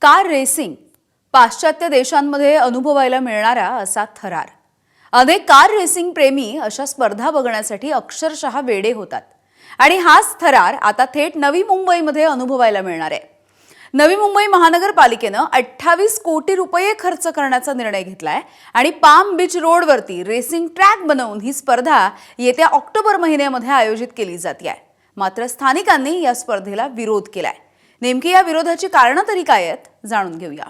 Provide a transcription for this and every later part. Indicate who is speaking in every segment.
Speaker 1: Car racing पाश्चात्य देशांमध्ये अनुभवायला मिळणारा असा थरार। अनेक कार रेसिंग प्रेमी अशा स्पर्धा बघण्यासाठी अक्षरशः वेडे होतात आणि हाच थरार आता थेट नवी मुंबईमध्ये अनुभवायला मिळणार आहे। नवी मुंबई महानगरपालिकेने 28 कोटी रुपये खर्च करण्याचा निर्णय घेतलाय आणि पाम बीच रोडवरती रेसिंग ट्रॅक बनवून ही स्पर्धा येत्या ऑक्टोबर महिन्यामध्ये आयोजित केली जाते। मात्र स्थानिकांनी या स्पर्धेला विरोध केलाय। नेमकी या विरोधाची कारणं तरी काय आहेत जाणून घेऊया।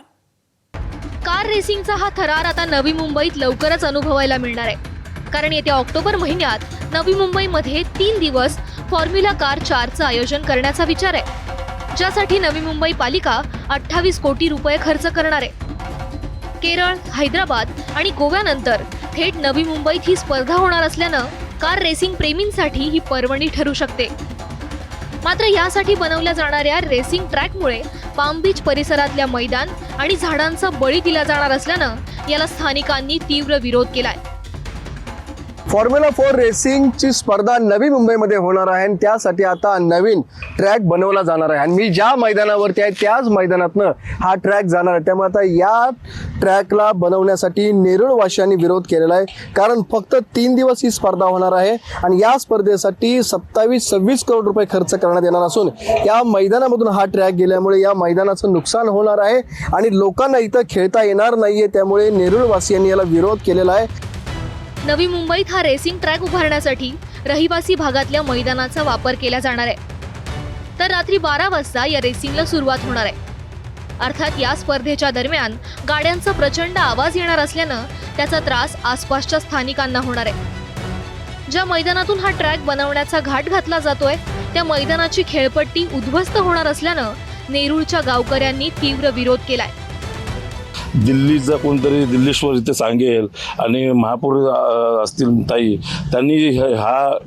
Speaker 2: कार रेसिंगचा हा थरार आता नवी मुंबईत लवकरच अनुभवायला मिळणार आहे, कारण येत्या ऑक्टोबर महिन्यात नवी मुंबईमध्ये 3 दिवस फॉर्म्युला कार 4चं आयोजन करण्याचा विचार आहे, ज्यासाठी नवी मुंबई पालिका 28 कोटी रुपये खर्च करणार आहे। केरळ, हैदराबाद आणि गोव्यानंतर थेट नवी मुंबईत ही स्पर्धा होणार असल्यानं कार रेसिंग प्रेमींसाठी ही पर्वणी ठरू शकते। मात्र यासाठी बनवल्या जाणाऱ्या रेसिंग ट्रॅकमुळे पाम बीच परिसरातल्या मैदान आणि झाडांचा बळी दिला जाणार असल्यानं याला स्थानिकांनी तीव्र विरोध केलाय।
Speaker 3: फॉर्म्युला 4 रेसिंगची स्पर्धा नवी मुंबईमध्ये होणार आहे आणि त्यासाठी आता नवीन ट्रॅक बनवला जाणार आहे आणि मी ज्या मैदानावरती आहे त्याच मैदानातनं हा ट्रॅक जाणार आहे। त्यामुळे आता या ट्रॅकला बनवण्यासाठी नेरुळवासियांनी विरोध केलेला आहे, कारण फक्त 3 दिवस ही स्पर्धा होणार आहे आणि या स्पर्धेसाठी 27-26 करोड रुपये खर्च करण्यात येणार असून या मैदानामधून हा ट्रॅक गेल्यामुळे या मैदानाचं नुकसान होणार आहे आणि लोकांना इथं खेळता येणार नाहीये। त्यामुळे नेरुळवासियांनी याला विरोध केलेला आहे।
Speaker 2: नवी मुंबईत हा रेसिंग ट्रॅक उभारण्यासाठी रहिवासी भागातल्या मैदानाचा वापर केला जाणार आहे, तर रात्री 12 वाजता या रेसिंगला सुरुवात होणार आहे। अर्थात या स्पर्धेच्या दरम्यान गाड्यांचा प्रचंड आवाज येणार असल्यानं त्याचा त्रास आसपासच्या स्थानिकांना होणार आहे। ज्या मैदानातून हा ट्रॅक बनवण्याचा घाट घातला जातोय त्या मैदानाची खेळपट्टी उद्ध्वस्त होणार असल्यानं नेरूळच्या गावकऱ्यांनी तीव्र विरोध केलाय।
Speaker 4: दिल्लीचा कोणतरी दिल्लीश्वर इथे सांगेल आणि महापौर असतील ताई, त्यांनी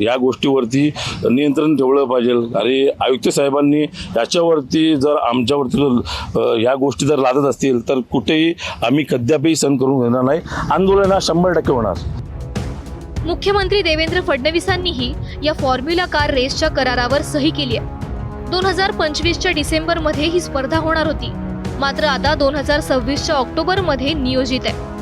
Speaker 4: या गोष्टीवरती नियंत्रण ठेवलं पाहिजे आणि आयुक्त साहेबांनी याच्यावरती जर आमच्यावरती या गोष्टी जर लादत असतील तर कुठेही आम्ही कद्यापही सहन करून घेणार नाही। आंदोलन हा 100% होणार।
Speaker 2: मुख्यमंत्री देवेंद्र फडणवीसांनीही या फॉर्म्युला कार रेसच्या करारावर सही केली आहे। 2025च्या डिसेंबरमध्ये ही स्पर्धा होणार होती, मात्र आता 2026च्या ऑक्टोबरमध्ये नियोजित आहे।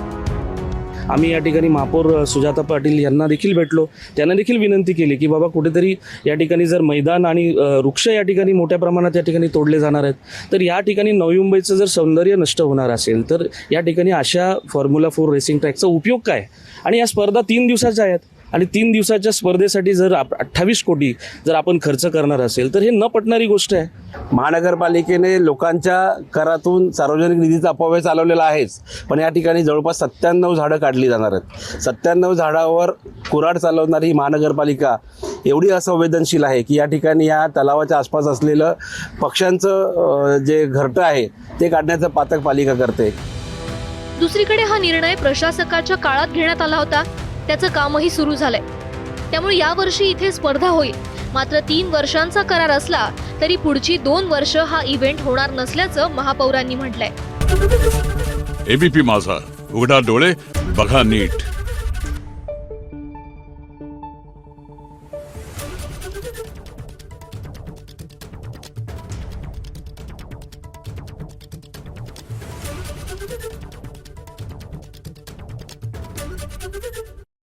Speaker 5: आम्ही या ठिकाणी महापौर सुजाता पाटील यांना देखील भेटलो, त्यांना देखील विनंती केली की बाबा कुठेतरी या ठिकाणी जर मैदान आणि वृक्ष या ठिकाणी मोठ्या प्रमाणात या ठिकाणी तोडले जाणार आहेत, तर या ठिकाणी नवी मुंबईचं जर सौंदर्य नष्ट होणार असेल तर या ठिकाणी अशा फॉर्म्युला 4 रेसिंग ट्रॅकचा उपयोग काय? आणि या स्पर्धा 3 दिवसाच्या आहेत आणि 3 दिवसाच्या स्पर्धेसाठी जर 28 कोटी जर आपण खर्च करणार असेल तर हे न पटणारी गोष्ट आहे।
Speaker 6: महानगरपालिकेने लोकांच्या करातून सार्वजनिक निधीचा अपव्यय चालवलेला आहेच, पण या ठिकाणी जवळपास 97 झाडं काढली जाणार आहेत। 97 झाडावर कुऱ्हाड चालवणारी ही महानगरपालिका एवढी असंवेदनशील आहे की या ठिकाणी या तलावाच्या आसपास असलेलं पक्ष्यांचं जे घरटं आहे ते काढण्याचं पातक पालिका करते।
Speaker 2: दुसरीकडे हा निर्णय प्रशासकाच्या काळात घेण्यात आला होता, त्याचं कामही सुरू झालंय। त्यामुळे यावर्षी इथे स्पर्धा होईल, मात्र 3 वर्षांचा करार असला तरी पुढची 2 वर्ष हा इव्हेंट होणार नसल्याचं महापौरांनी म्हटलंय।
Speaker 7: एबीपी माझा, उघडा डोळे बघा नीट।